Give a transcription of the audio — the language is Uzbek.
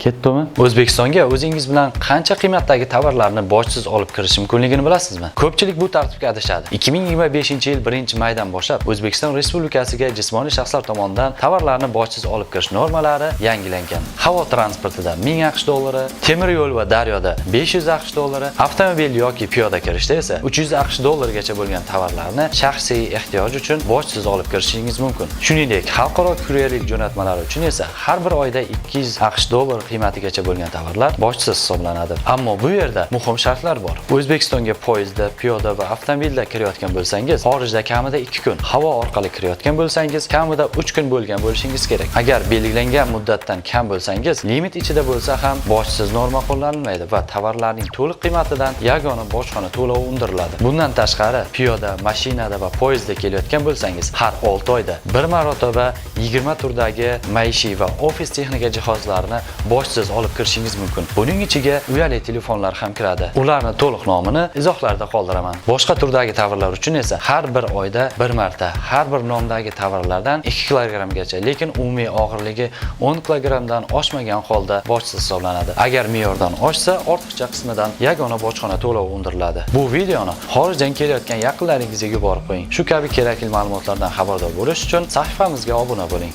Ketdimi? O'zbekistonga o'zingiz bilan qancha qiymatdagi tovarlarni bojsiz olib kirish mumkinligini bilasizmi? Ko'pchilik bu tartibga adashadi. 2025-yil 1-maydan boshlab O'zbekiston Respublikasiga jismoniy shaxslar tomonidan tovarlarni bojsiz olib kirish normalari yangilangan. Havo transportida 1000 AQSh dollari, temir yo'l va daryoda 500 AQSh dollari, avtomobil yoki piyoda kirishda esa 300 AQSh dollargacha bo'lgan tovarlarni shaxsiy ehtiyoj uchun bojsiz olib kirishingiz mumkin. Shuningdek, xalqaro kuryerlik jo'natmalari uchun esa har bir oyda 200 AQSh dollar qiymatigacha bo'lgan tovarlar bojsiz hisoblanadi. Ammo bu yerda muhim shartlar bor. O'zbekistonga poyezdda, piyoda va avtomobilda kirayotgan bo'lsangiz, xorijda kamida 2 kun, havo orqali kirayotgan bo'lsangiz, kamida 3 kun bo'lgan bo'lishingiz kerak. Agar belgilangan muddatdan kam bo'lsangiz, limit ichida bo'lsa ham bojsiz norma qo'llanilmaydi va tovarlarning to'liq qiymatidan yagona bojxona to'lovi undiriladi. Bundan tashqari, piyoda, mashinada va poyezdda kelayotgan bo'lsangiz, har 6 oyda bir marotaba 20 turdagi maishiy va ofis texnika jihozlarini bojsiz olib kirishingiz mumkin. Buning ichiga uyali telefonlar ham kiradi. Ularni to'liq nomini izohlarda qoldiraman. Boshqa turdagi tovarlar uchun esa har bir oyda bir marta har bir nomdagi tovarlardan 2 kilogrammgacha, lekin umumiy og'irligi 10 kilogramdan oshmagan holda bojsiz hisoblanadi. Agar me'yordan oshsa, ortiqcha qismidan yagona bojxona to'lovi undiriladi. Bu videoni xorijdan kelayotgan yaqinlaringizga yuborib qo'ying. Shu kabi kerakli ma'lumotlardan xabardor bo'lish uchun sahifamizga obuna bo'ling.